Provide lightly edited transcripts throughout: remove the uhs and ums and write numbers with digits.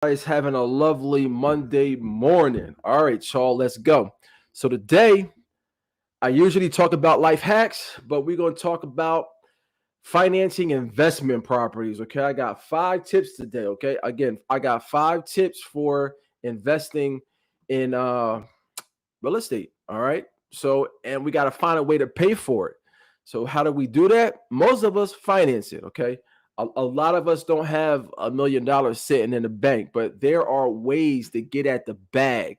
Guys having a lovely Monday morning. All right, y'all, let's go. So today, I usually talk about life hacks, but we're going to talk about financing investment properties. Okay, I got 5 tips today. Okay, again, I got 5 tips for investing in real estate. All right, so and we got to find a way to pay for it. So how do we do that? Most of us finance it. Okay, a lot of us don't have $1 million sitting in the bank, but there are ways to get at the bag.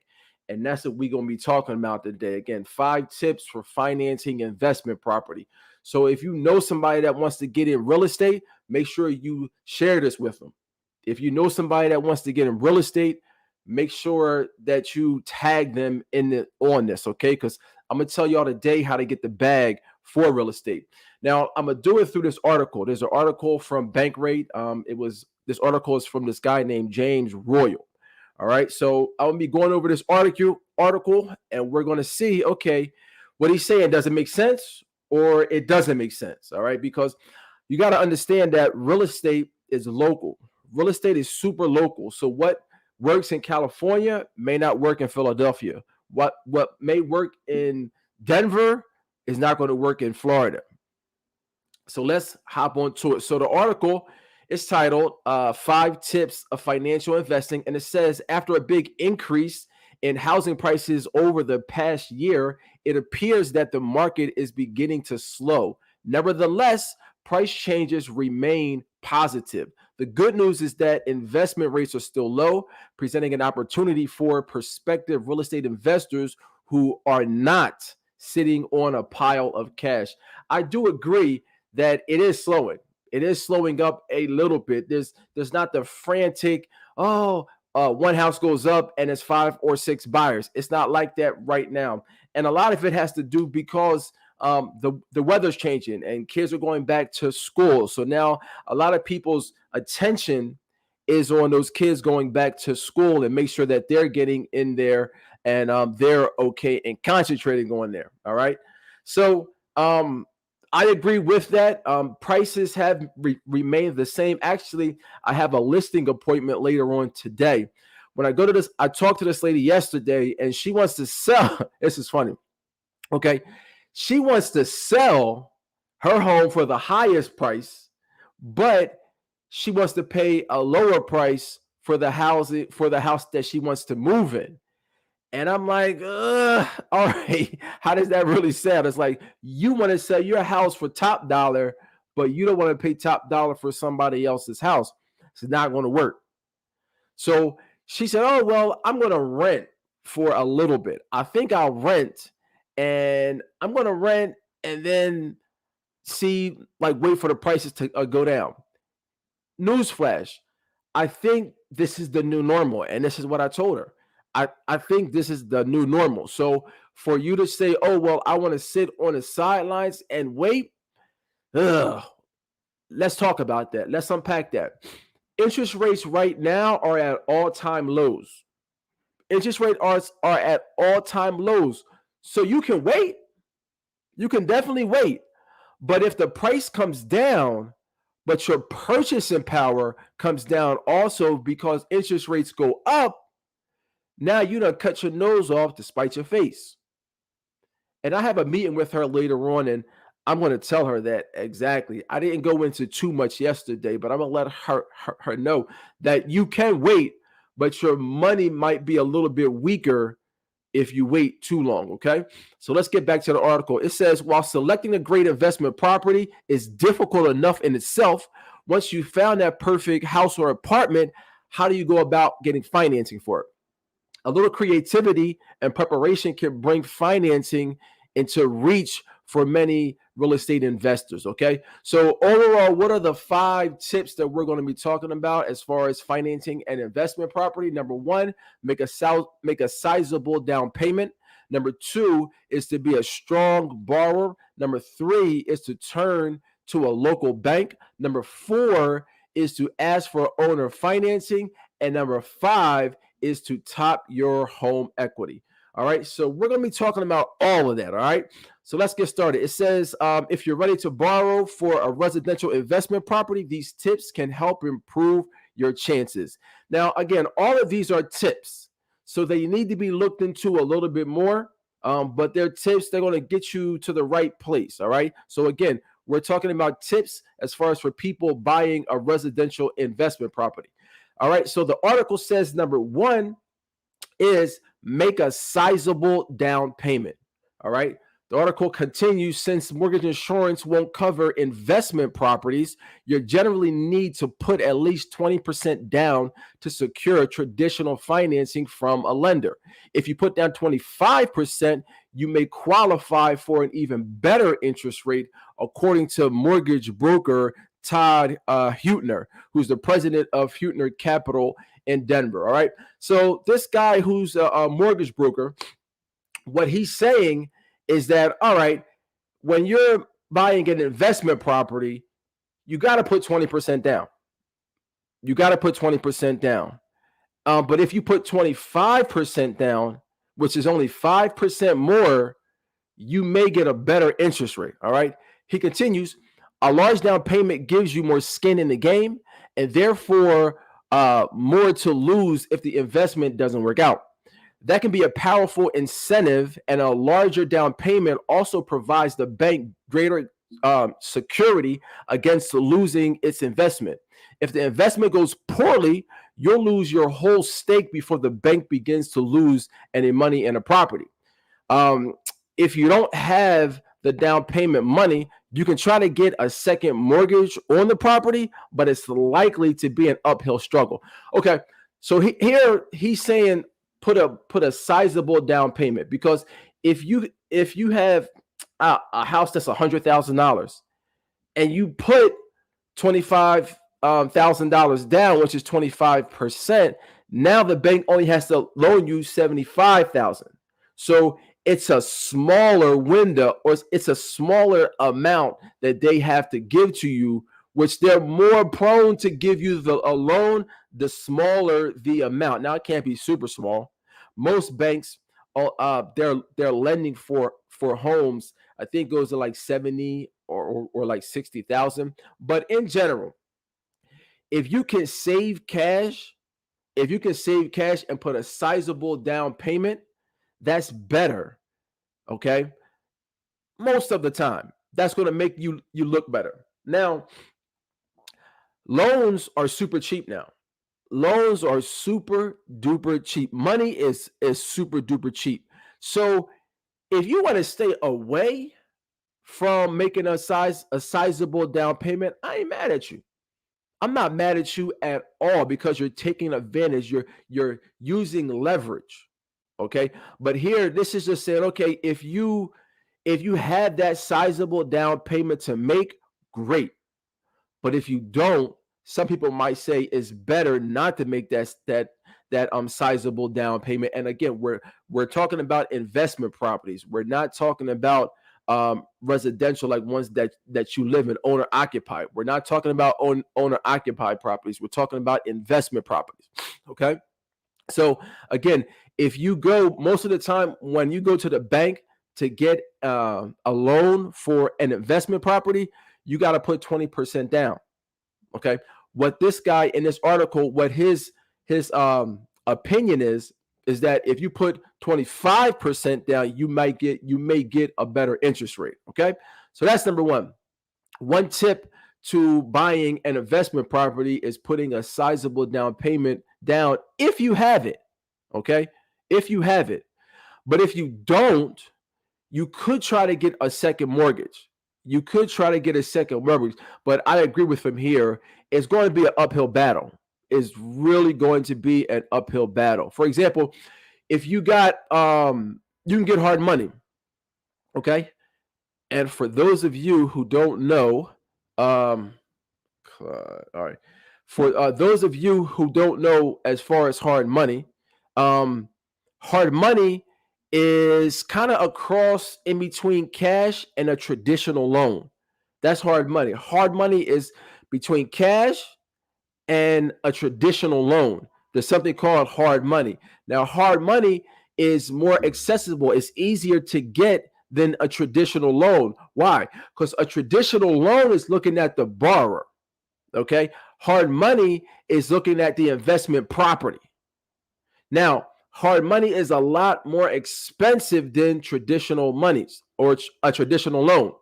And that's what we're going to be talking about today. Again, 5 tips for financing investment property. So if you know somebody that wants to get in real estate, make sure you share this with them. If you know somebody that wants to get in real estate, make sure that you tag them on this, okay? Because I'm gonna tell y'all today how to get the bag for real estate. Now I'm gonna do it through this article. There's an article from Bankrate. This article is from this guy named James Royal. All right, so I'm gonna be going over this article, and we're gonna see, okay, what he's saying, does it make sense or it doesn't make sense? All right, because you got to understand that real estate is local. Real estate is super local. So what works in California may not work in Philadelphia. What may work in Denver is not going to work in Florida. So let's hop on to it. So the article is titled 5 Tips of Financial Investing. And it says, after a big increase in housing prices over the past year, it appears that the market is beginning to slow. Nevertheless, price changes remain positive. The good news is that investment rates are still low, presenting an opportunity for prospective real estate investors who are not sitting on a pile of cash. I do agree that it is slowing. It is slowing up a little bit. There's not the frantic, one house goes up and it's 5 or 6 buyers. It's not like that right now. And a lot of it has to do because the weather's changing and kids are going back to school. So now a lot of people's attention is on those kids going back to school and make sure that they're getting in there and they're okay and concentrating on there. All right. So I agree with that. Prices have remained the same. Actually, I have a listing appointment later on today. When I go to this, I talked to this lady yesterday and she wants to sell. This is funny. Okay. She wants to sell her home for the highest price, but she wants to pay a lower price for the house that she wants to move in. And I'm like, all right, how does that really sound? It's like you want to sell your house for top dollar, but you don't want to pay top dollar for somebody else's house. It's not going to work. So she said, oh, well, I'm going to rent for a little bit. I think I'll rent and I'm going to rent and then see, like, wait for the prices to go down. Newsflash. I think this is the new normal. And this is what I told her. I think this is the new normal. So for you to say, oh, well, I want to sit on the sidelines and wait, let's talk about that. Let's unpack that. Interest rates right now are at all-time lows. Interest rates are at all-time lows. So you can wait. You can definitely wait. But if the price comes down, but your purchasing power comes down also because interest rates go up, now you done cut your nose off to spite your face. And I have a meeting with her later on, and I'm going to tell her that exactly. I didn't go into too much yesterday, but I'm going to let her know that you can wait, but your money might be a little bit weaker if you wait too long, okay? So let's get back to the article. It says, while selecting a great investment property is difficult enough in itself, once you found that perfect house or apartment, how do you go about getting financing for it? A little creativity and preparation can bring financing into reach for many real estate investors. Okay. So, overall, what are the 5 tips that we're going to be talking about as far as financing and investment property? Number one, make a sizable down payment. Number two is to be a strong borrower. Number three is to turn to a local bank. Number four is to ask for owner financing. And number five is to top your home equity. All right. So we're going to be talking about all of that. All right. So let's get started. It says, if you're ready to borrow for a residential investment property, these tips can help improve your chances. Now, again, all of these are tips, so they need to be looked into a little bit more. But they're tips, they're going to get you to the right place. All right. So, again, we're talking about tips as far as for people buying a residential investment property. All right. So, the article says number one is make a sizable down payment. All right. The article continues, since mortgage insurance won't cover investment properties, you generally need to put at least 20% down to secure traditional financing from a lender. If you put down 25%, you may qualify for an even better interest rate, according to mortgage broker Todd Hutner, who's the president of Hutner Capital in Denver. All right. So this guy who's a mortgage broker, what he's saying is that, all right, when you're buying an investment property, you got to put 20% down. You got to put 20% down. But if you put 25% down, which is only 5% more, you may get a better interest rate. All right. He continues, a large down payment gives you more skin in the game and therefore more to lose if the investment doesn't work out. That can be a powerful incentive, and a larger down payment also provides the bank greater security against losing its investment. If the investment goes poorly, you'll lose your whole stake before the bank begins to lose any money in a property. If you don't have the down payment money, you can try to get a second mortgage on the property, but it's likely to be an uphill struggle. Okay, so here he's saying put a sizable down payment, because if you have a house that's $100,000 and you put $25,000 down, which is 25%, now the bank only has to loan you $75,000. So it's a smaller window, or it's a smaller amount that they have to give to you, which they're more prone to give you a loan the smaller the amount. Now, it can't be super small. Most banks, they're lending for homes, I think goes to like 70 or like 60,000. But in general, if you can save cash, and put a sizable down payment, that's better. Okay. Most of the time, that's going to make you look better. Now, loans are super cheap now. Loans are super duper cheap. Money is super duper cheap. So if you want to stay away from making a sizable down payment, I ain't mad at you. I'm not mad at you at all, because you're taking advantage. You're using leverage. Okay. But here, this is just saying, okay, if you have that sizable down payment to make, great. But if you don't, some people might say it's better not to make that sizable down payment. And again, we're talking about investment properties. We're not talking about residential, like ones that you live in, owner occupied. We're not talking about owner occupied properties. We're talking about investment properties. Okay. So again, if you go, most of the time when you go to the bank to get a loan for an investment property, you got to put 20% down. Okay. What this guy in this article, what his opinion is that if you put 25% down, you may get a better interest rate. Okay. So that's number one. One tip to buying an investment property is putting a sizable down payment down if you have it. Okay. If you have it. But if you don't, you could try to get a second mortgage. But I agree with him here. It's going to be an uphill battle. It's really going to be an uphill battle. For example, if you got, you can get hard money. Okay. And for those of you who don't know, all right. For those of you who don't know, as far as hard money is kind of a cross in between cash and a traditional loan. That's hard money. Hard money is between cash and a traditional loan. There's something called hard money. Now, hard money is more accessible. It's easier to get than a traditional loan. Why? Because a traditional loan is looking at the borrower. Okay. Hard money is looking at the investment property. Now, hard money is a lot more expensive than traditional monies or a traditional loan.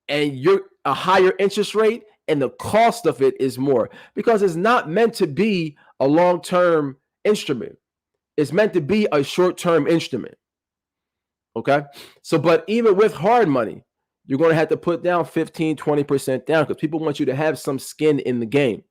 And you're a higher interest rate and the cost of it is more because it's not meant to be a long-term instrument. It's meant to be a short-term instrument. Okay. So, but even with hard money, you're going to have to put down 15, 20% down because people want you to have some skin in the game.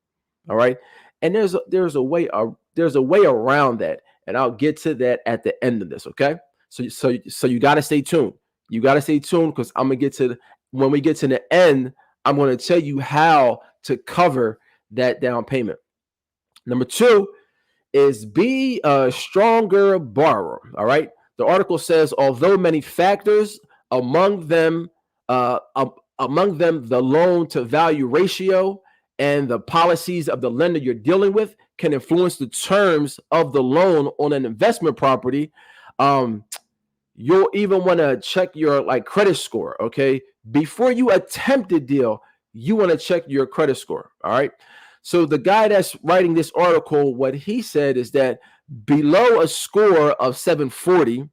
All right. And there's a way around that. And I'll get to that at the end of this. Okay. So you got to stay tuned. You got to stay tuned because I'm going to get to when we get to the end, I'm going to tell you how to cover that down payment. Number 2 is be a stronger borrower. All right. The article says, although many factors, among them the loan to value ratio and the policies of the lender you're dealing with can influence the terms of the loan on an investment property. You'll even want to check your credit score. Okay. Before you attempt the deal, you want to check your credit score. All right. So the guy that's writing this article, what he said is that below a score of 740,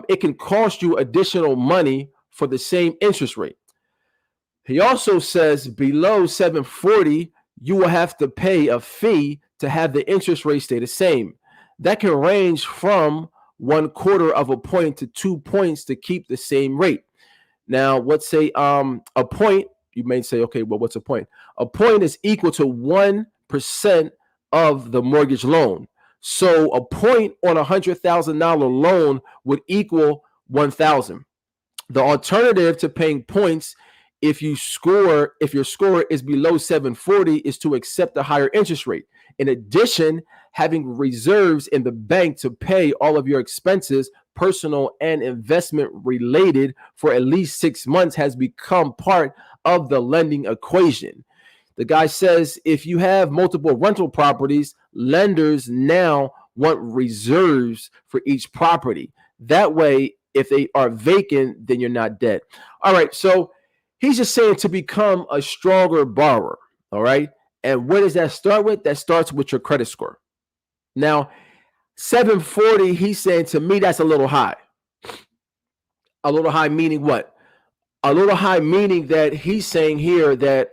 it can cost you additional money for the same interest rate. He also says below 740, you will have to pay a fee to have the interest rate stay the same. That can range from 1/4 of a point to 2 points to keep the same rate. Now, let's say a point. You may say, okay, well, what's a point? A point is equal to 1% of the mortgage loan. So a point on $100,000 loan would equal 1,000. The alternative to paying points if your score is below 740 is to accept a higher interest rate. In addition, having reserves in the bank to pay all of your expenses, personal and investment related, for at least 6 months has become part of the lending equation. The guy says if you have multiple rental properties, lenders now want reserves for each property. That way, if they are vacant, then you're not dead. All right, so he's just saying to become a stronger borrower. All right, and where does that start with? That starts with your credit score. Now, 740, he's saying to me that's a little high. A little high meaning what? A little high meaning that he's saying here that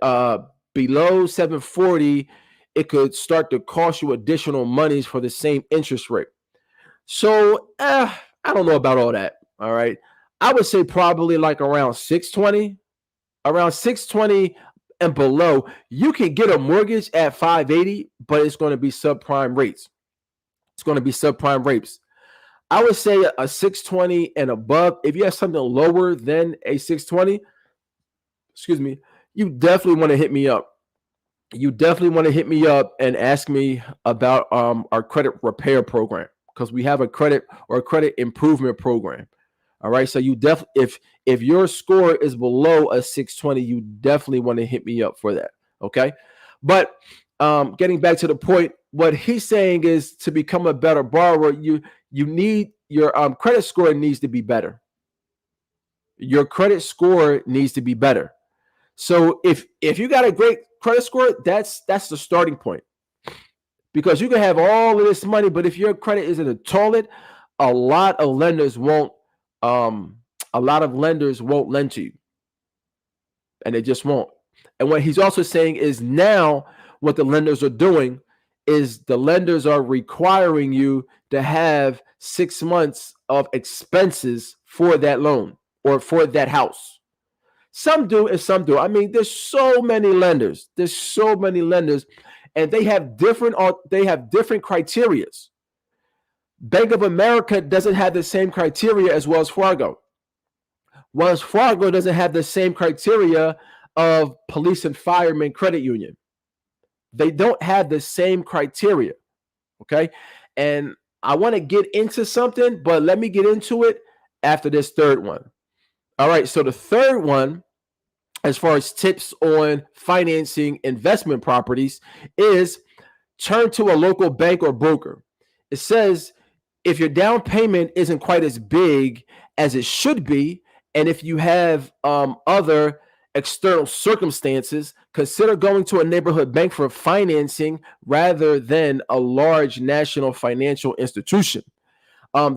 below 740, it could start to cost you additional monies for the same interest rate. So I don't know about all that. All right. I would say probably like around 620, and below. You can get a mortgage at 580, but it's going to be subprime rates. It's going to be subprime rates. I would say a 620 and above. If you have something lower than a 620, you definitely want to hit me up. You definitely want to hit me up and ask me about our credit repair program, because we have a credit improvement program. All right. So you if your score is below a 620, you definitely want to hit me up for that. Okay. But getting back to the point, what he's saying is to become a better borrower, you need your credit score needs to be better. Your credit score needs to be better. So if you got a great credit score, that's the starting point. Because you can have all of this money, but if your credit is in the toilet, a lot of lenders won't lend to you. And they just won't. And what he's also saying is now what the lenders are doing is the lenders are requiring you to have 6 months of expenses for that loan or for that house. Some do and some do. I mean, there's so many lenders. And they have different criterias. Bank of America doesn't have the same criteria as Wells Fargo. Wells Fargo doesn't have the same criteria of Police and Firemen Credit Union. They don't have the same criteria. Okay. And I want to get into something, but let me get into it after this third one. All right. So the third one, as far as tips on financing investment properties, is turn to a local bank or broker. It says if your down payment isn't quite as big as it should be, and if you have other external circumstances, consider going to a neighborhood bank for financing rather than a large national financial institution.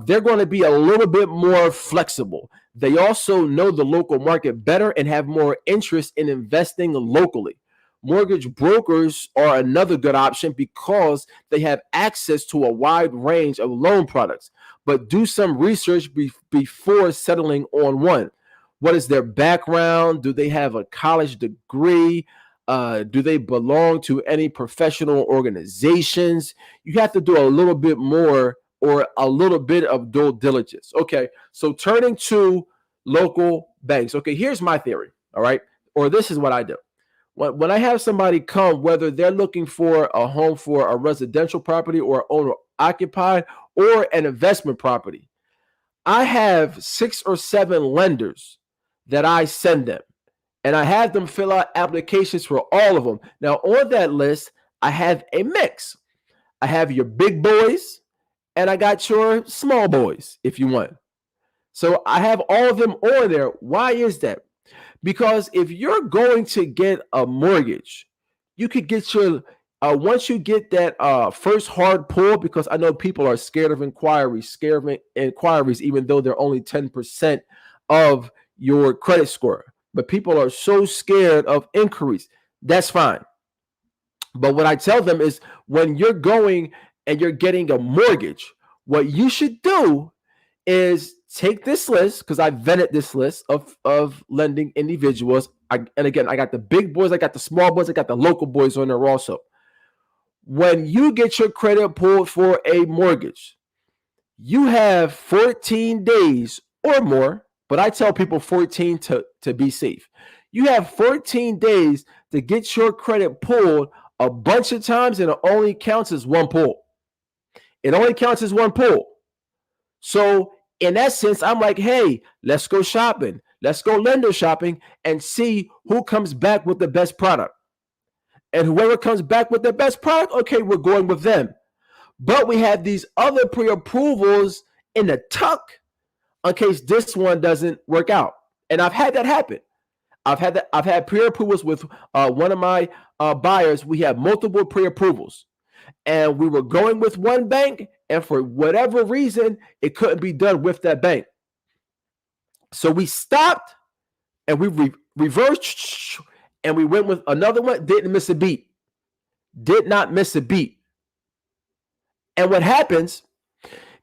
They're going to be a little bit more flexible. They also know the local market better and have more interest in investing locally. Mortgage brokers are another good option because they have access to a wide range of loan products. But do some research before settling on one. What is their background? Do they have a college degree? Do they belong to any professional organizations? You have to do a little bit more or a little bit of due diligence. Okay, so turning to local banks. Okay, here's my theory. All right, or this is what I do. When I have somebody come, whether they're looking for a home for a residential property or owner occupied or an investment property, I have 6 or 7 lenders that I send them, and I have them fill out applications for all of them. Now, on that list, I have a mix. I have your big boys, and I got your small boys, if you want. So I have all of them on there. Why is that? Because if you're going to get a mortgage, you could get your once you get that first hard pull, because I know people are scared of inquiries, even though they're only 10% of your credit score. But people are so scared of inquiries. That's fine. But what I tell them is when you're going and you're getting a mortgage, what you should do is take this list, because I vetted this list of lending individuals. And again, I got the big boys, I got the small boys, I got the local boys on there also. When you get your credit pulled for a mortgage, you have 14 days or more, but I tell people 14 to be safe. You have 14 days to get your credit pulled a bunch of times, and it only counts as one pull. It only counts as one pull. So in that sense, I'm like, hey, let's go shopping. Let's go lender shopping and see who comes back with the best product. And whoever comes back with the best product, okay, we're going with them. But we have these other pre-approvals in the tuck in case this one doesn't work out. And I've had that happen. I've had pre-approvals with one of my buyers. We have multiple pre-approvals, and we were going with one bank, and for whatever reason, it couldn't be done with that bank. So we stopped, and we reversed, and we went with another one. Didn't miss a beat. Did not miss a beat. And what happens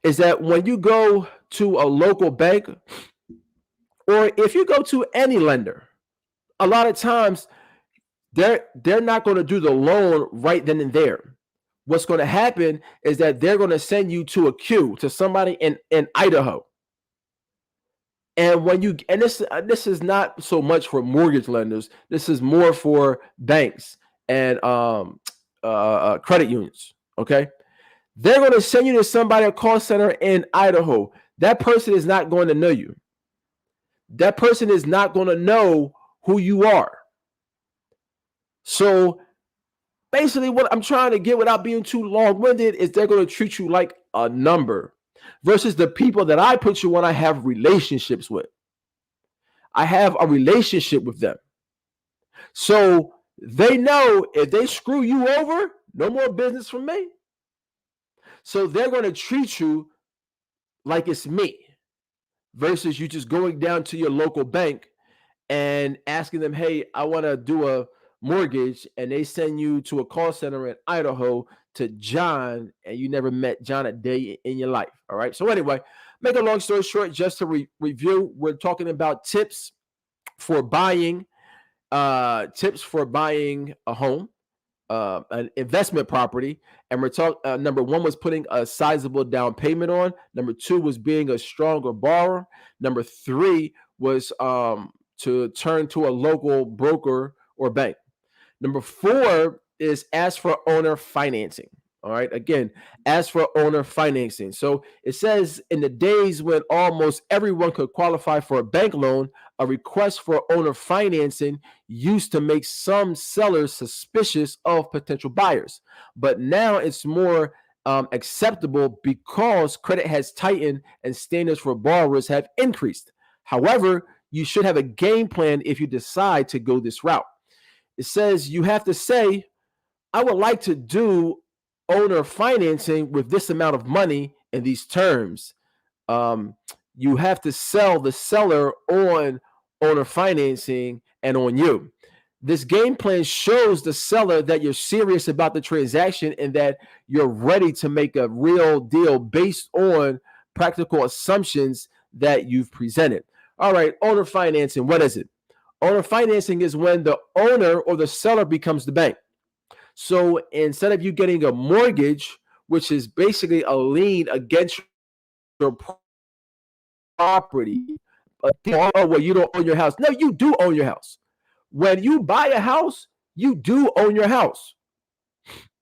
is that when you go to a local bank, or if you go to any lender, a lot of times they're not going to do the loan right then and there. What's going to happen is that they're going to send you to a queue to somebody in Idaho. And when you, and this is not so much for mortgage lenders. This is more for banks and credit unions. Okay, they're going to send you to somebody at a call center in Idaho. That person is not going to know you. That person is not going to know who you are. So basically, what I'm trying to get without being too long-winded is they're going to treat you like a number versus the people that I put you on, I have relationships with. I have a relationship with them. So they know if they screw you over, no more business from me. So they're going to treat you like it's me versus you just going down to your local bank and asking them, hey, I want to do a mortgage, and they send you to a call center in Idaho to John, and you never met John a day in your life. All right. So anyway, make a long story short, just to review, we're talking about tips for buying a home, an investment property. And we're talking, number one was putting a sizable down payment on. Number two was being a stronger borrower. Number three was to turn to a local broker or bank. Number four is ask for owner financing. All right. Again, ask for owner financing. So it says in the days when almost everyone could qualify for a bank loan, a request for owner financing used to make some sellers suspicious of potential buyers. But now it's more acceptable because credit has tightened and standards for borrowers have increased. However, you should have a game plan if you decide to go this route. It says you have to say, I would like to do owner financing with this amount of money in these terms. Um, you have to sell the seller on owner financing and on you. This game plan shows the seller that you're serious about the transaction and that you're ready to make a real deal based on practical assumptions that you've presented. All right, owner financing, what is it? Owner financing is when the owner or the seller becomes the bank. So instead of you getting a mortgage, which is basically a lien against your property, oh, well, you don't own your house. No, you do own your house. When you buy a house, you do own your house.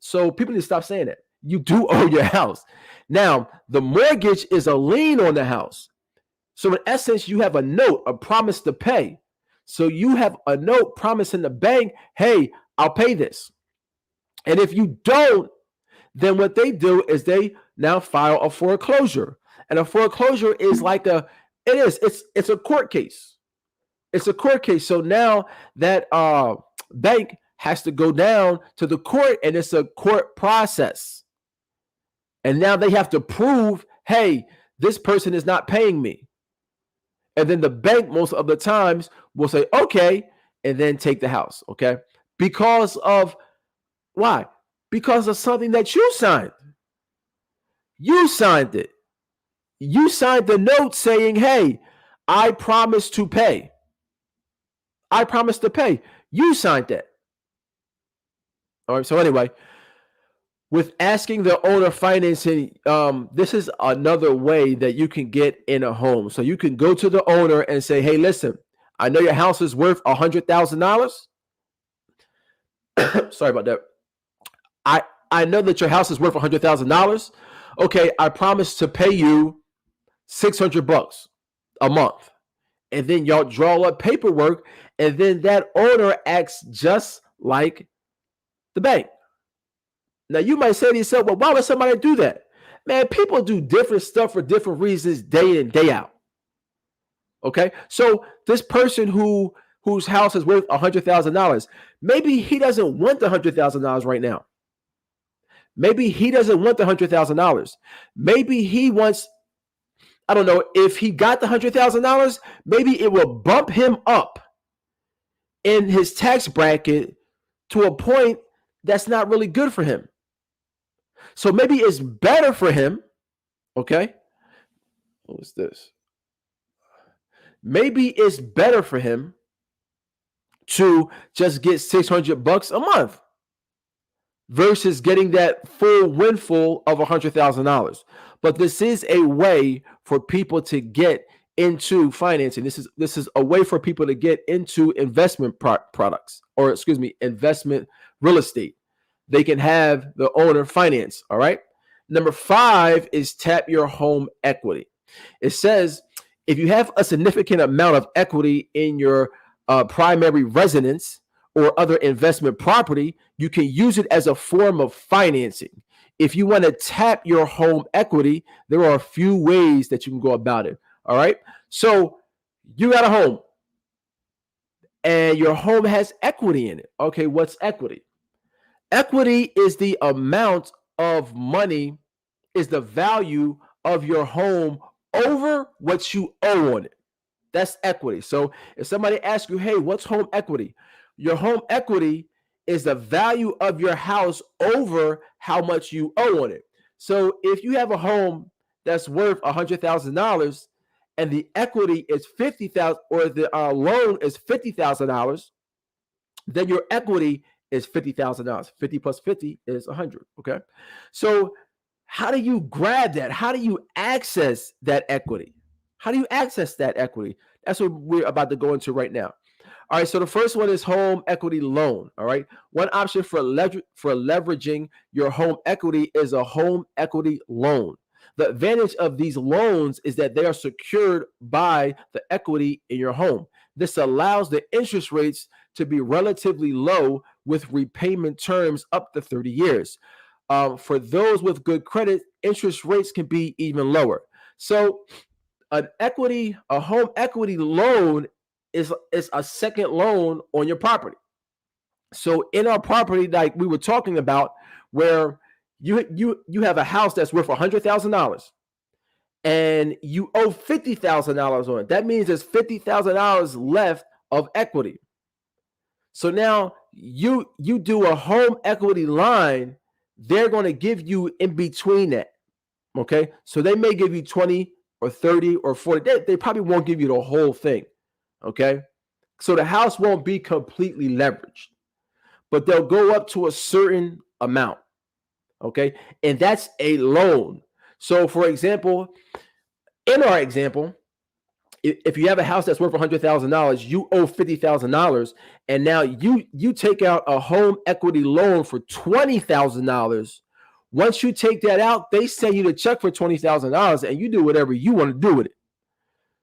So people need to stop saying that. You do own your house. Now, the mortgage is a lien on the house. So in essence, you have a note, a promise to pay. So you have a note promising the bank, hey, I'll pay this. And if you don't, then what they do is they now file a foreclosure. And a foreclosure is like it's a court case. It's a court case. So now that bank has to go down to the court, and it's a court process. And now they have to prove, hey, this person is not paying me. And then the bank most of the times will say, okay, and then take the house. Okay. Because of why? Because of something that you signed. You signed it. You signed the note saying, hey, I promise to pay. I promise to pay. You signed that. All right. So anyway, with asking the owner financing, this is another way that you can get in a home. So you can go to the owner and say, hey, listen, I know your house is worth $100,000. Sorry about that. I know that your house is worth $100,000. Okay, I promise to pay you $600 a month. And then y'all draw up paperwork, and then that owner acts just like the bank. Now you might say to yourself, well, why would somebody do that? Man, people do different stuff for different reasons day in, day out. Okay, so this person whose house is worth $100,000, maybe he doesn't want the $100,000 right now. Maybe he doesn't want the $100,000. Maybe he wants, I don't know, if he got the $100,000, maybe it will bump him up in his tax bracket to a point that's not really good for him. So maybe it's better for him. Okay. What was this? Maybe it's better for him to just get $600 a month versus getting that full windfall of $100,000. But this is a way for people to get into financing. This is a way for people to get into investment products, or excuse me, investment real estate. They can have the owner finance. All right. Number 5 is tap your home equity. It says if you have a significant amount of equity in your primary residence or other investment property, you can use it as a form of financing. If you want to tap your home equity, there are a few ways that you can go about it. All right. So you got a home and your home has equity in it. Okay. What's equity? Equity is the amount of money, is the value of your home over what you owe on it. That's equity. So if somebody asks you, hey, what's home equity? Your home equity is the value of your house over how much you owe on it. So if you have a home that's worth $100,000 and the equity is $50,000, or the loan is $50,000, then your equity is $50,000. 50 plus 50 is 100. Okay. So how do you grab that? How do you access that equity? How do you access that equity? That's what we're about to go into right now. All right. So the first one is home equity loan. All right. One option for leveraging your home equity is a home equity loan. The advantage of these loans is that they are secured by the equity in your home. This allows the interest rates to be relatively low with repayment terms up to 30 years. For those with good credit, interest rates can be even lower. So a home equity loan is a second loan on your property. So in our property, like we were talking about, where you have a house that's worth $100,000 and you owe $50,000 on it. That means there's $50,000 left of equity. So now you do a home equity line, they're going to give you in between that. Okay. So they may give you 20 or 30 or 40. They probably won't give you the whole thing. Okay. So the house won't be completely leveraged, but they'll go up to a certain amount. Okay. And that's a loan. So for example, in our example, if you have a house that's worth $100,000, you owe $50,000, and now you take out a home equity loan for $20,000. Once you take that out, they send you the check for $20,000, and you do whatever you want to do with it.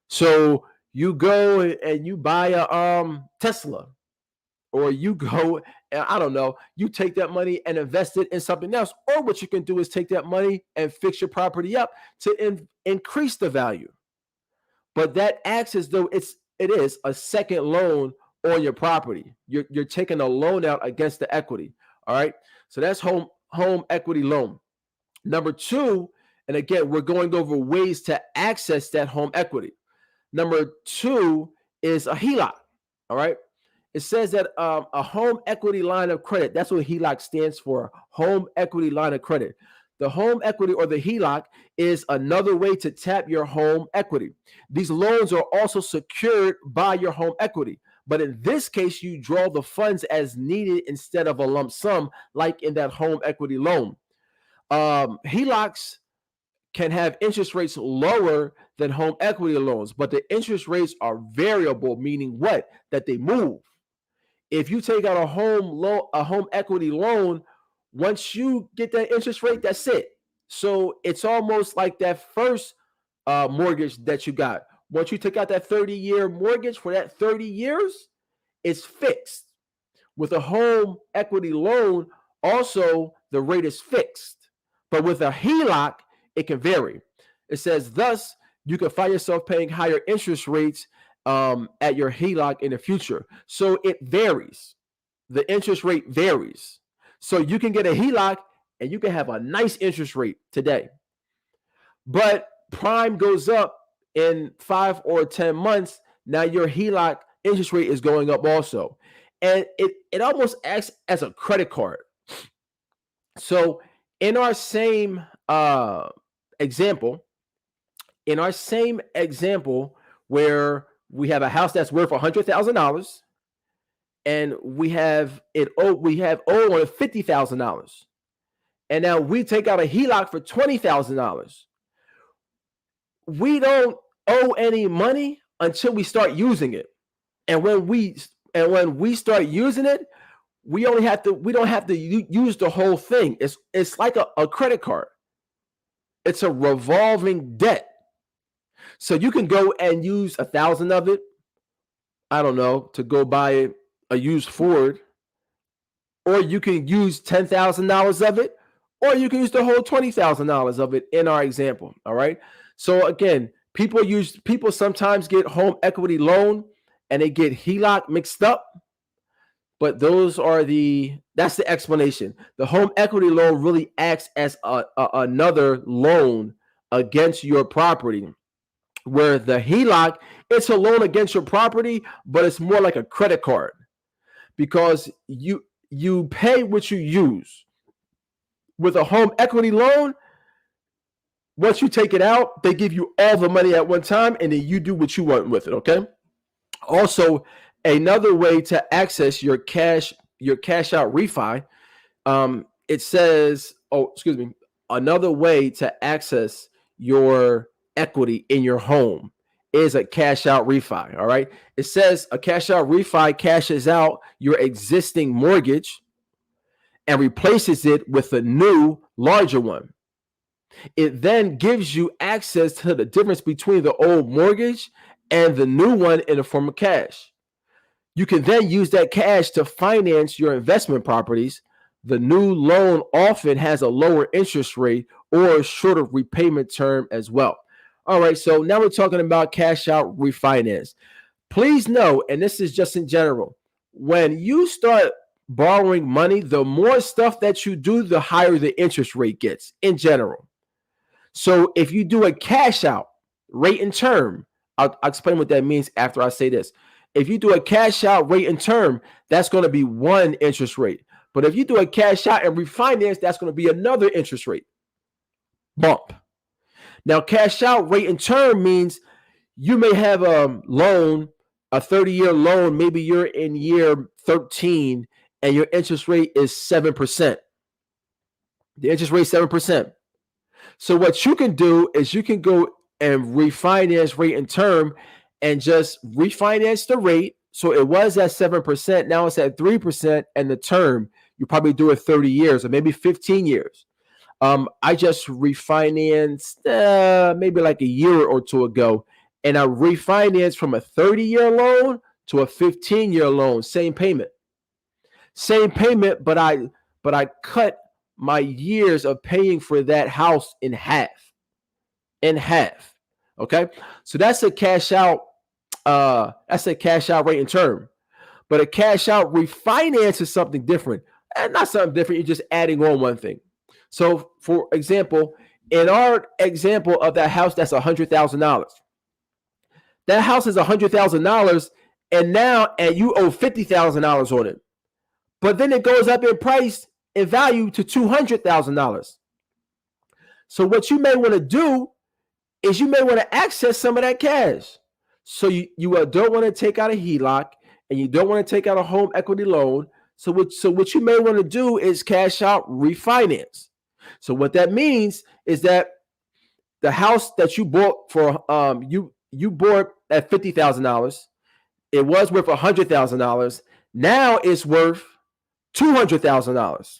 So you go and you buy a Tesla, or you go, I don't know, you take that money and invest it in something else. Or what you can do is take that money and fix your property up to increase the value. But that acts as though it is a second loan on your property. You're taking a loan out against the equity. All right. So that's home equity loan. Number two, and again, we're going over ways to access that home equity. Number two is a HELOC. All right. It says that a home equity line of credit, that's what HELOC stands for, home equity line of credit. The home equity, or the HELOC, is another way to tap your home equity. These loans are also secured by your home equity, but in this case, you draw the funds as needed instead of a lump sum, like in that home equity loan. HELOCs can have interest rates lower than home equity loans, but the interest rates are variable, meaning what? That they move. If you take out a home equity loan, once you get that interest rate, that's it. So it's almost like that first mortgage that you got. Once you take out that 30-year mortgage for that 30 years, it's fixed. With a home equity loan, also the rate is fixed. But with a HELOC, it can vary. It says, thus, you can find yourself paying higher interest rates at your HELOC in the future. So it varies. The interest rate varies. So you can get a HELOC and you can have a nice interest rate today. But prime goes up in 5 or 10 months. Now your HELOC interest rate is going up also. And it almost acts as a credit card. So in our same example, where we have a house that's worth $100,000, and we have owed on $50,000, and now we take out a HELOC for $20,000. We don't owe any money until we start using it, and when we start using it, we don't have to use the whole thing. It's like a credit card. It's a revolving debt. So you can go and use 1,000 of it, I don't know, to go buy a used Ford, or you can use $10,000 of it, or you can use the whole $20,000 of it in our example. All right. So again, people sometimes get home equity loan and they get HELOC mixed up, but that's the explanation. The home equity loan really acts as another loan against your property, where the HELOC, it's a loan against your property, but it's more like a credit card, because you pay what you use. With a home equity loan, once you take it out, they give you all the money at one time, and then you do what you want with it. Okay. Also, another way to access your cash out refi, it says, another way to access your equity in your home is a cash out refi. All right. It says a cash out refi cashes out your existing mortgage and replaces it with a new, larger one. It then gives you access to the difference between the old mortgage and the new one in the form of cash. You can then use that cash to finance your investment properties. The new loan often has a lower interest rate or a shorter repayment term as well. All right, so now we're talking about cash out refinance. Please know, and this is just in general, when you start borrowing money, the more stuff that you do, the higher the interest rate gets in general. So if you do a cash out rate and term, I'll explain what that means after I say this. If you do a cash out rate and term, that's going to be one interest rate. But if you do a cash out and refinance, that's going to be another interest rate bump. Now, cash out rate and term means you may have a loan, a 30-year loan, maybe you're in year 13 and your interest rate is 7%. The interest rate is 7%. So what you can do is you can go and refinance rate and term and just refinance the rate. So it was at 7%, now it's at 3%, and the term, you probably do it 30 years or maybe 15 years. I just refinanced maybe like a year or two ago, and I refinanced from a 30-year loan to a 15-year loan, same payment, but I cut my years of paying for that house in half. Okay, so that's a cash out. That's a cash out rate and term. But a cash out refinance is something different, and not something different. You're just adding on one thing. So, for example, in our example of that house, that's $100,000. That house is $100,000, and you owe $50,000 on it. But then it goes up in price and value to $200,000. So what you may want to do is you may want to access some of that cash. So you don't want to take out a HELOC, and you don't want to take out a home equity loan. So what you may want to do is cash out refinance. So what that means is that the house that you bought for you bought at $50,000, it was worth $100,000. Now it's worth $200,000.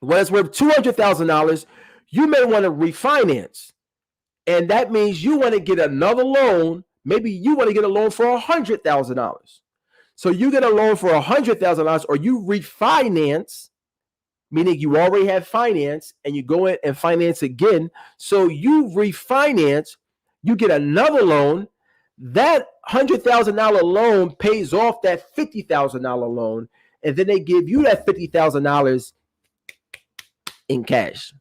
When it's worth $200,000, you may want to refinance, and that means you want to get another loan. Maybe you want to get a loan for $100,000. So you get a loan for $100,000, or you refinance, meaning you already have finance, and you go in and finance again. So you refinance, you get another loan. That $100,000 loan pays off that $50,000 loan, and then they give you that $50,000 in cash.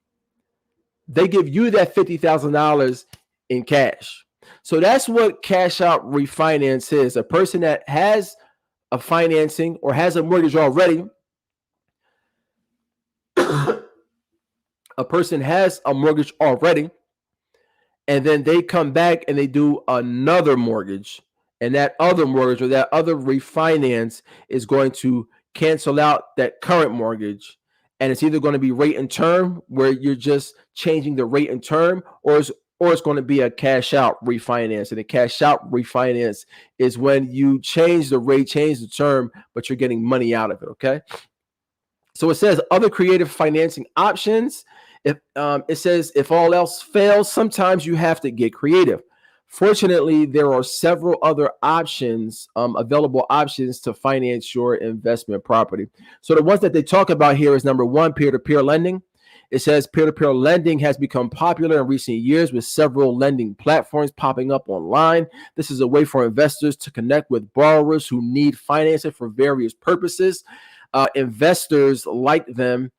They give you that $50,000 in cash. So that's what cash out refinance is. A person that has a financing or has a mortgage already, a person has a mortgage already, and then they come back and they do another mortgage, and that other mortgage or that other refinance is going to cancel out that current mortgage, and it's either going to be rate and term, where you're just changing the rate and term, or it's going to be a cash out refinance. And a cash out refinance is when you change the rate, change the term, but you're getting money out of it. Okay. So it says other creative financing options. If it says if all else fails, sometimes you have to get creative. Fortunately, there are several other options, available options to finance your investment property. So the ones that they talk about here is number one, peer-to-peer lending. It says peer-to-peer lending has become popular in recent years, with several lending platforms popping up online. This is a way for investors to connect with borrowers who need financing for various purposes. Investors like them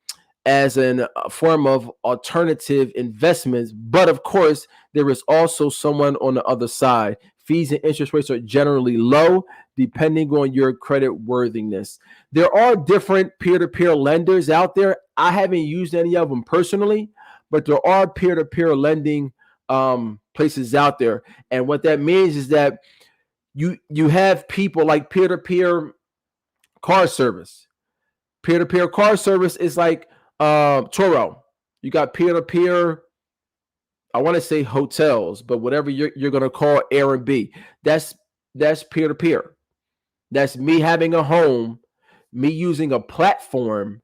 as a form of alternative investments. But of course, there is also someone on the other side. Fees and interest rates are generally low, depending on your credit worthiness. There are different peer-to-peer lenders out there. I haven't used any of them personally, but there are peer-to-peer lending places out there. And what that means is that you have people like peer-to-peer car service. Peer-to-peer car service is like Turo. You got peer-to-peer, I want to say hotels, but whatever you're going to call Airbnb, that's peer-to-peer. That's me having a home, me using a platform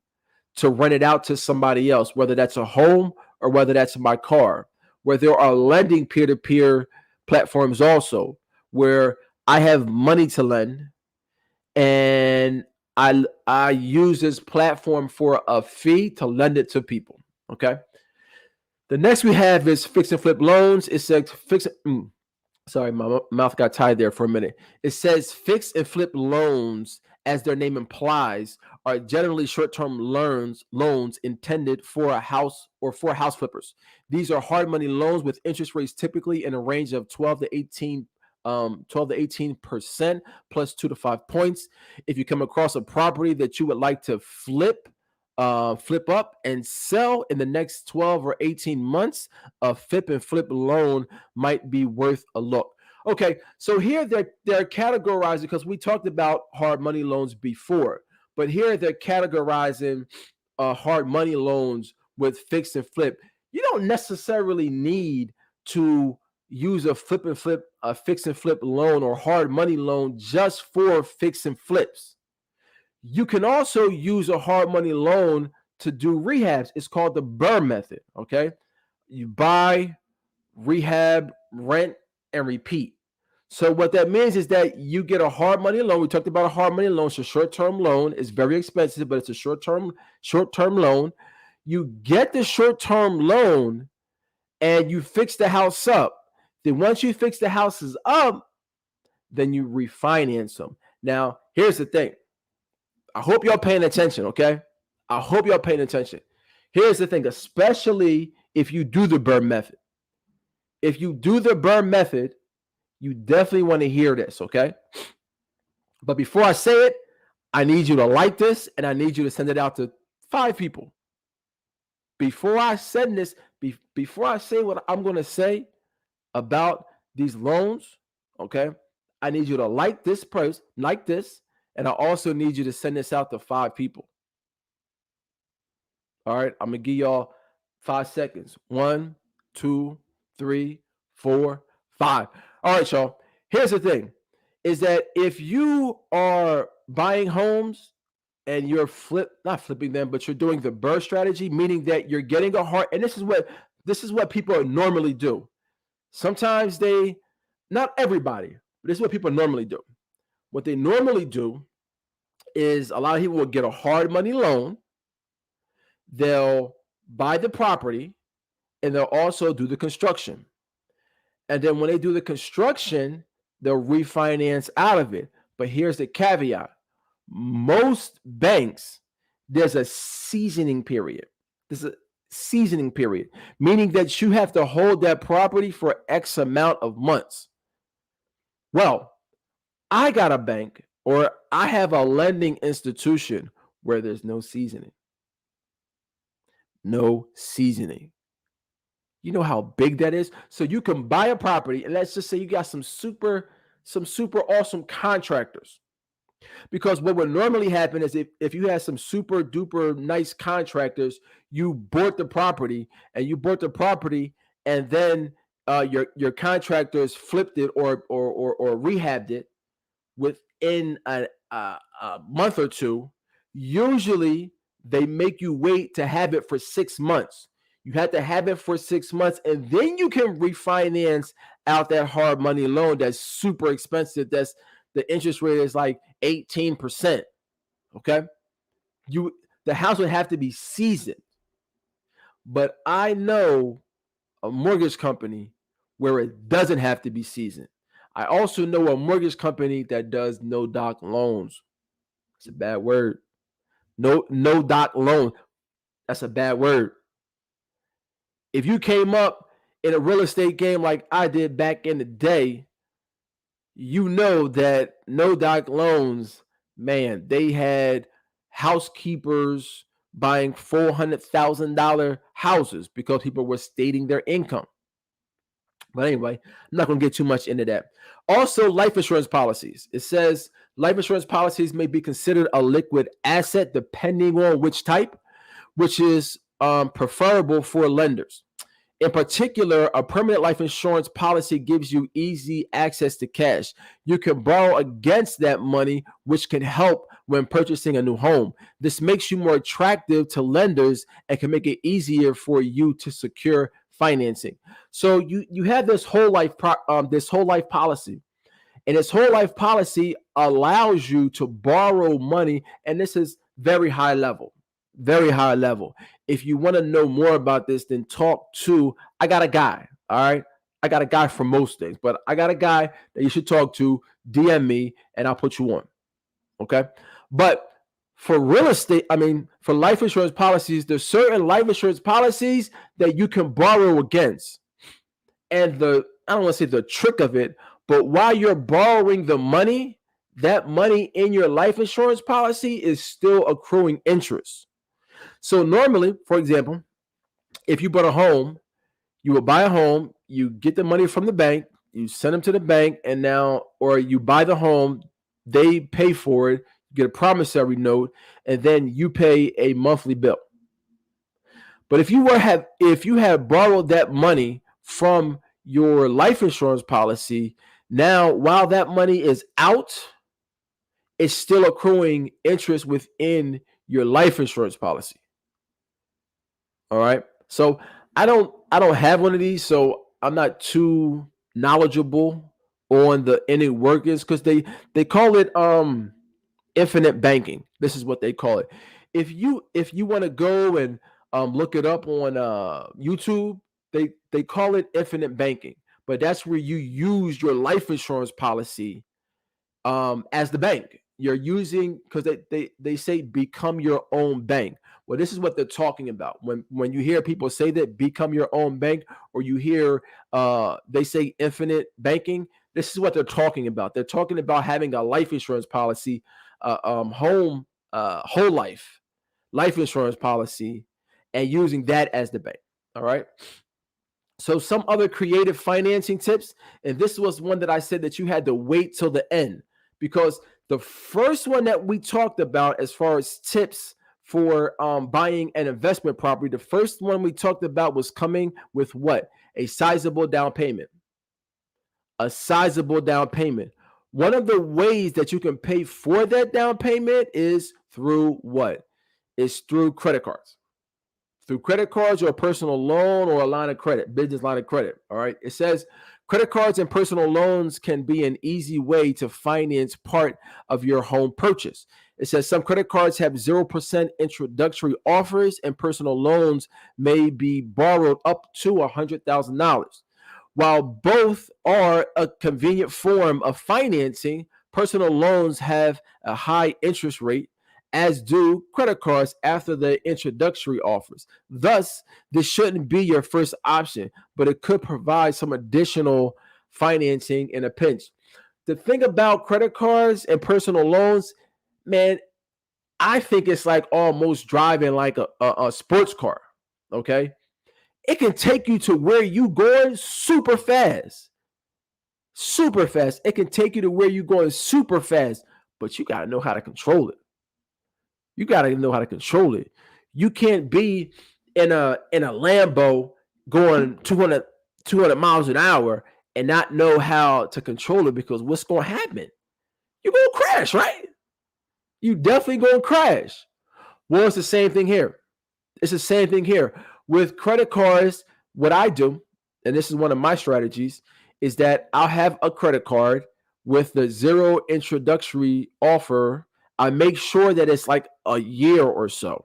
to rent it out to somebody else, whether that's a home or whether that's my car. Where there are lending peer-to-peer platforms also, where I have money to lend, and I use this platform for a fee to lend it to people. Okay. The next we have is fix and flip loans. It says sorry, my mouth got tied there for a minute. It says fix and flip loans as their name implies, are generally short-term loans intended for a house or for house flippers. These are hard money loans with interest rates typically in a range of 12 to 18% plus 2 to 5 points. If you come across a property that you would like to flip up and sell in the next 12 or 18 months, a flip and flip loan might be worth a look. Okay, so here they're categorizing, because we talked about hard money loans before, but here they're categorizing hard money loans with fix and flip. You don't necessarily need to use a fix and flip loan or hard money loan just for fix and flips. You can also use a hard money loan to do rehabs. It's called the BRRRR method. Okay, you buy, rehab, rent, and repeat. So what that means is that you get a hard money loan. We talked about a hard money loan. It's a short-term loan. It's very expensive, but it's a short-term loan. You get the short-term loan and you fix the house up. Then once you fix the houses up, then you refinance them. Now, here's the thing. I hope y'all paying attention, okay? I hope y'all paying attention. Here's the thing, especially if you do the BRRRR method. If you do the BRRRR method, you definitely want to hear this, okay? But before I say it, I need you to like this and I need you to send it out to 5 people. Before I send this, before I say what I'm going to say about these loans, okay, I need you to like this post, like this, and I also need you to send this out to 5 people. All right, I'm going to give y'all 5 seconds. 1, 2, 3, 4, 5. All right, y'all. Here's the thing, is that if you are buying homes and you're not flipping them, but you're doing the BRRRR strategy, meaning that you're getting a hard, and this is what people normally do. Sometimes not everybody, but this is what people normally do. What they normally do is a lot of people will get a hard money loan. They'll buy the property and they'll also do the construction. And then when they do the construction, they'll refinance out of it. But here's the caveat. Most banks, there's a seasoning period. There's a seasoning period, meaning that you have to hold that property for X amount of months. Well, I got a bank, or I have a lending institution where there's no seasoning. No seasoning. You know how big that is? So you can buy a property, and let's just say you got some super awesome contractors. Because what would normally happen is if you had some super duper nice contractors, you bought the property and then your contractors flipped it or rehabbed it within a month or two. Usually they make you wait to have it for 6 months. You have to have it for 6 months, and then you can refinance out that hard money loan that's super expensive. That's the interest rate is like 18%. Okay. The house would have to be seasoned. But I know a mortgage company where it doesn't have to be seasoned. I also know a mortgage company that does no doc loans. It's a bad word. No doc loan. That's a bad word. If you came up in a real estate game like I did back in the day, you know that no doc loans, man, they had housekeepers buying $400,000 houses because people were stating their income. But anyway, I'm not going to get too much into that. Also, life insurance policies. It says life insurance policies may be considered a liquid asset depending on which type, which is preferable for lenders. In particular, a permanent life insurance policy gives you easy access to cash. You can borrow against that money, which can help when purchasing a new home. This makes you more attractive to lenders and can make it easier for you to secure financing. So you have this whole life policy, and this whole life policy allows you to borrow money, and this is very high level. Very high level. If you want to know more about this, then I got a guy. All right. I got a guy for most things, but I got a guy that you should talk to. DM me and I'll put you on. Okay. But for real estate, for life insurance policies, there's certain life insurance policies that you can borrow against. And I don't want to say the trick of it, but while you're borrowing the money, that money in your life insurance policy is still accruing interest. So normally, for example, if you bought a home, you would buy a home, you get the money from the bank, you send them to the bank, and now, or you buy the home, they pay for it, you get a promissory note, and then you pay a monthly bill. But if you had borrowed that money from your life insurance policy, now while that money is out, it's still accruing interest within your life insurance policy. All right. So I don't have one of these, so I'm not too knowledgeable on the inner workings because they call it infinite banking. This is what they call it. If you want to go and look it up on YouTube, they call it infinite banking. But that's where you use your life insurance policy as the bank. You're using because they say become your own bank. Well, this is what they're talking about when you hear people say that become your own bank, or you hear they say infinite banking. This is what they're talking about. They're talking about having a life insurance policy, whole life insurance policy, and using that as the bank. All right. So some other creative financing tips, and this was one that I said that you had to wait till the end, because the first one that we talked about as far as tips for buying an investment property, the first one we talked about was coming with what? A sizable down payment. A sizable down payment. One of the ways that you can pay for that down payment is through what? Is through credit cards. Through credit cards or a personal loan or a line of credit, business line of credit. All right. It says credit cards and personal loans can be an easy way to finance part of your home purchase. It says some credit cards have 0% introductory offers, and personal loans may be borrowed up to $100,000. While both are a convenient form of financing, personal loans have a high interest rate, as do credit cards after the introductory offers. Thus, this shouldn't be your first option, but it could provide some additional financing in a pinch. The thing about credit cards and personal loans, man, I think it's like almost driving like a sports car. Okay. It can take you to where you going super fast. Super fast. It can take you to where you going super fast, but you got to know how to control it. You got to know how to control it. You can't be in a Lambo going 200 miles an hour and not know how to control it, because what's going to happen? You're going to crash, right? You definitely going to crash. Well, it's the same thing here. It's the same thing here. With credit cards, what I do, and this is one of my strategies, is that I'll have a credit card with the zero introductory offer. I make sure that it's like a year or so.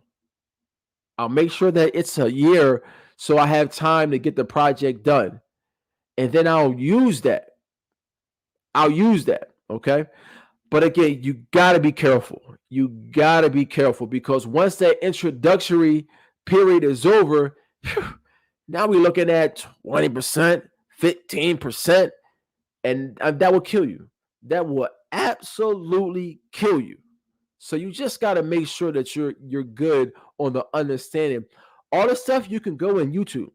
I'll make sure that it's a year so I have time to get the project done. And then I'll use that. I'll use that. Okay. But again, you got to be careful. You got to be careful, because once that introductory period is over, now we're looking at 20%, 15%, and that will kill you. That will absolutely kill you. So you just got to make sure that you're good on the understanding. All the stuff you can go in YouTube.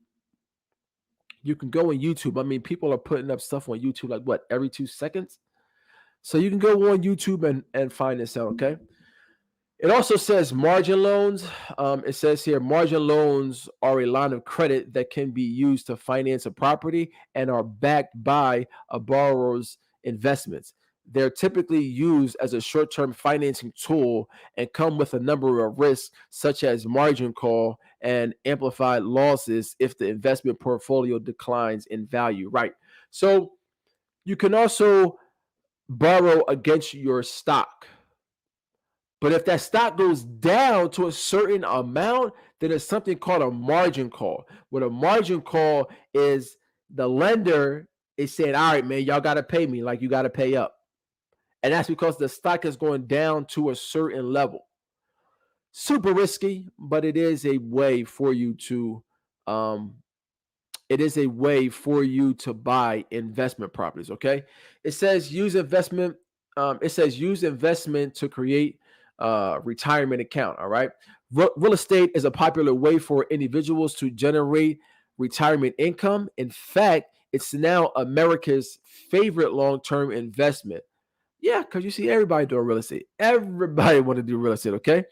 You can go in YouTube. I mean, people are putting up stuff on YouTube like what, every 2 seconds? So you can go on YouTube and find this out, okay? It also says margin loans. It says here margin loans are a line of credit that can be used to finance a property and are backed by a borrower's investments. They're typically used as a short-term financing tool and come with a number of risks, such as margin call and amplified losses if the investment portfolio declines in value. Right. So you can also borrow against your stock. But if that stock goes down to a certain amount, then there's something called a margin call. What a margin call is, the lender is saying, all right, man, y'all got to pay me, like you got to pay up. And that's because the stock is going down to a certain level. Super risky, but um, it is a way for you to buy investment properties. Okay, it says use investment. It says use investment to create retirement account. All right, real estate is a popular way for individuals to generate retirement income. In fact, it's now America's favorite long-term investment. Yeah, because you see everybody doing real estate. Everybody want to do real estate. Okay,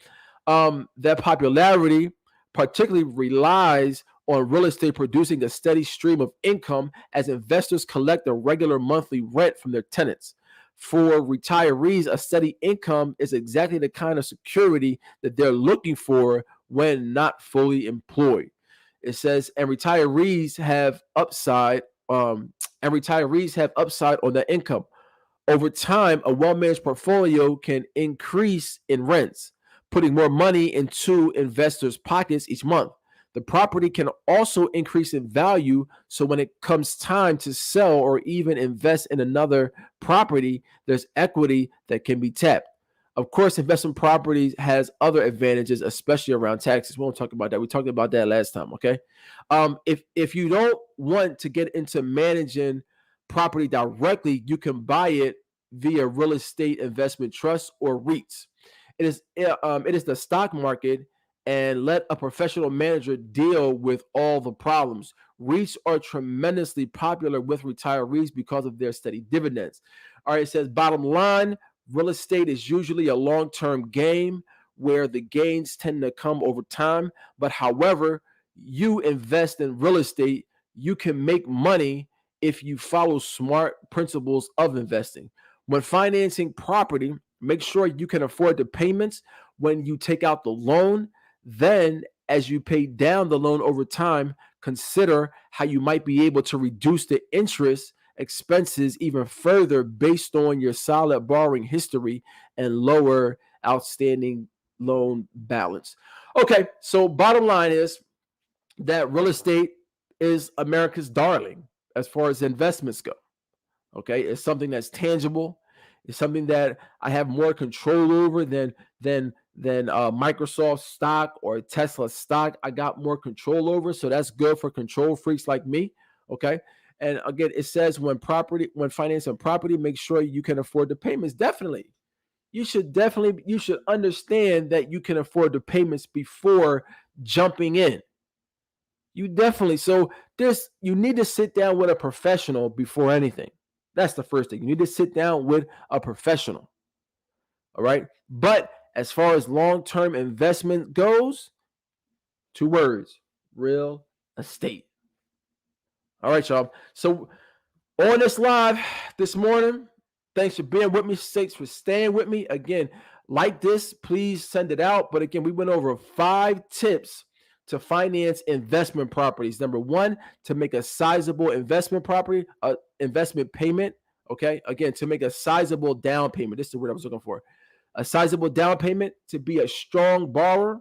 that popularity particularly relies on real estate producing a steady stream of income as investors collect a regular monthly rent from their tenants. For retirees, a steady income is exactly the kind of security that they're looking for when not fully employed. It says, and retirees have upside on their income. Over time, a well managed portfolio can increase in rents, putting more money into investors' pockets each month. The property can also increase in value, so when it comes time to sell or even invest in another property, there's equity that can be tapped. Of course, investment properties has other advantages, especially around taxes. We won't talk about that. We talked about that last time. Okay, if you don't want to get into managing property directly, you can buy it via real estate investment trusts or REITs. It is the stock market, and let a professional manager deal with all the problems. REITs are tremendously popular with retirees because of their steady dividends. All right, it says bottom line, real estate is usually a long-term game where the gains tend to come over time. But however, you invest in real estate, you can make money if you follow smart principles of investing. When financing property, make sure you can afford the payments when you take out the loan. Then, as you pay down the loan over time, consider how you might be able to reduce the interest expenses even further based on your solid borrowing history and lower outstanding loan balance. Okay, so bottom line is that real estate is America's darling as far as investments go. Okay, it's something that's tangible. It's something that I have more control over than Microsoft stock or Tesla stock. I got more control over, so that's good for control freaks like me. Okay, and again, it says when financing property, make sure you can afford the payments. Definitely, you should understand that you can afford the payments before jumping in. You definitely so this you need to sit down with a professional before anything. That's the first thing. You need to sit down with a professional. All right. But as far as long-term investment goes, two words: real estate. All right, y'all. So on this live this morning, thanks for being with me. Thanks for staying with me. Again, like this, please send it out. But again, we went over 5 tips to finance investment properties. Number one, to make a sizable investment payment. Okay, again, to make a sizable down payment. This is the word I was looking for. A sizable down payment to be a strong borrower.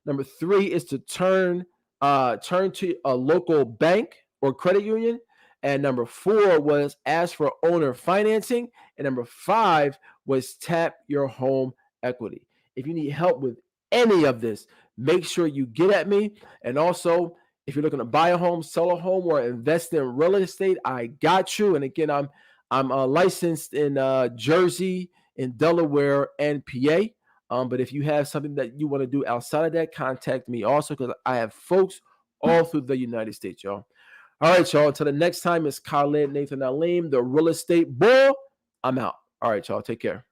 Number three is to turn to a local bank or credit union. And number four was ask for owner financing. And number five was tap your home equity. If you need help with any of this, make sure you get at me. And also, if you're looking to buy a home, sell a home, or invest in real estate, I got you. And again, I'm licensed in Jersey, in Delaware, and PA. But if you have something that you want to do outside of that, contact me also because I have folks all through the United States, y'all. All right, y'all. Until the next time, it's Khalid Nathan Aleem, the real estate bull. I'm out. All right, y'all. Take care.